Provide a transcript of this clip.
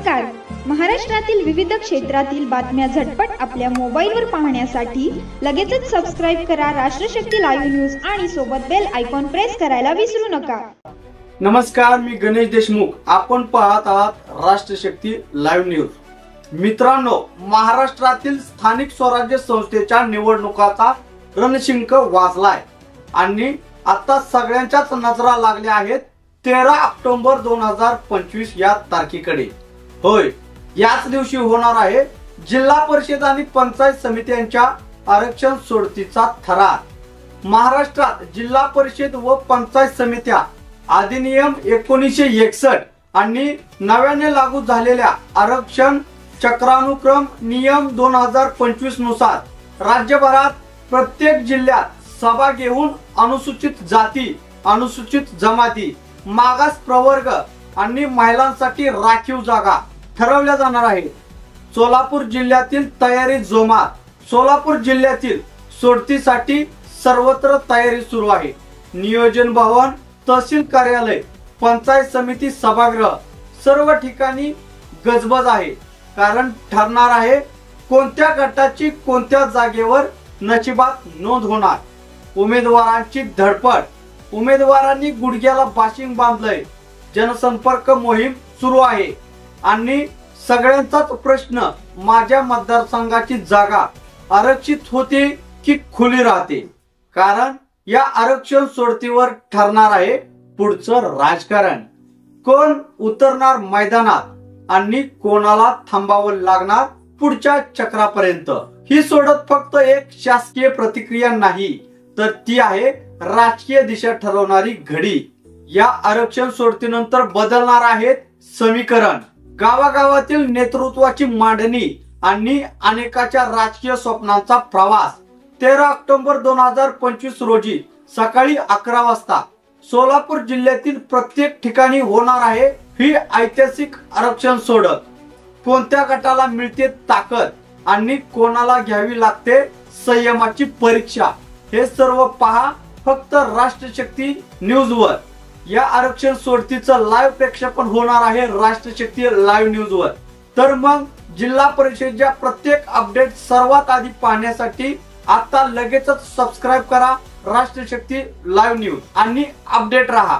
नमस्कार. महाराष्ट्रातील विविध क्षेत्रातील बातम्या झटपट आपल्या मोबाईलवर पाहण्यासाठी लगेचच सबस्क्राइब करा राष्ट्रशक्ती लाईव्ह न्यूज आणि सोबत बेल आयकॉन प्रेस करायला विसरू नका. नमस्कार, मी गणेश देशमुख. आपण पाहत आहात राष्ट्रशक्ती लाईव्ह न्यूज. मित्रांनो, महाराष्ट्रातील स्थानिक स्वराज्य संस्थेच्या निवडणुकाचा रणशिंग वाजलाय आणि आता सगळ्यांच्याच नजरा लागल्या आहेत 13 ऑक्टोबर 2025 या तारखेकडे. होय, याच दिवशी होणार आहे जिल्हा परिषद आणि पंचायत समित्यांच्या आरक्षण सोडतीचा थरार. महाराष्ट्रात जिल्हा परिषद व पंचायत समित्या अधिनियम 1961 आणि नव्याने लागू झालेल्या आरक्षण चक्रानुक्रम नियम 2025 नुसार राज्यभरात प्रत्येक जिल्ह्यात सभा घेऊन अनुसूचित जाती, अनुसूचित जमाती, मागास प्रवर्ग आणि महिलांसाठी राखीव जागा ठरवल्या जाणार आहे. सोलापूर जिल्ह्यातील तयारी जोमात. सोलापूर जिल्ह्यातील सोडतीसाठी सर्वत्र तयारी सुरू आहे. नियोजन भवन, तहसील कार्यालय, पंचायत समिती सभागृह सर्व ठिकाणी गजबज आहे. कारण ठरणार आहे कोणत्या गटाची कोणत्या जागेवर नशिबात नोंद होणार. उमेदवारांची धडपड. उमेदवारांनी गुडघ्याला बाशिंग बांधलंय. जनसंपर्क मोहीम सुरू आहे आणि सगळ्यांचाच प्रश्न, माझ्या मतदारसंघाची जागा आरक्षित होते की खुली राहते. कारण या आरक्षण सोडतीवर ठरणार आहे पुढचं राजकारण. कोण उतरणार मैदानात आणि कोणाला थांबावं लागणार पुढच्या चक्रापर्यंत. ही सोडत फक्त एक शासकीय प्रतिक्रिया नाही, तर ती आहे राजकीय दिशा ठरवणारी घडी. या आरक्षण सोडतीनंतर बदलणार आहेत समीकरण. गावागावातील नेतृत्वाची मांडणी आणि अनेकाच्या राजकीय स्वप्नांचा प्रवास. 13 ऑक्टोबर 2025 रोजी सकाळी 11 वाजता सोलापूर जिल्ह्यातील प्रत्येक ठिकाणी होणार आहे ही ऐतिहासिक आरक्षण सोडत. कोणत्या गटाला मिळते ताकद आणि कोणाला घ्यावी लागते संयमाची परीक्षा, हे सर्व पहा फक्त राष्ट्रशक्ती न्यूज वर. या आरक्षण सोडतीचं लाईव्ह प्रक्षेपण होणार आहे राष्ट्रशक्ती लाईव्ह न्यूज वर. तर मग जिल्हा परिषदेच्या प्रत्येक अपडेट सर्वात आधी पाहण्यासाठी आता लगेचच सबस्क्राइब करा राष्ट्रशक्ती लाईव्ह न्यूज आणि अपडेट रहा.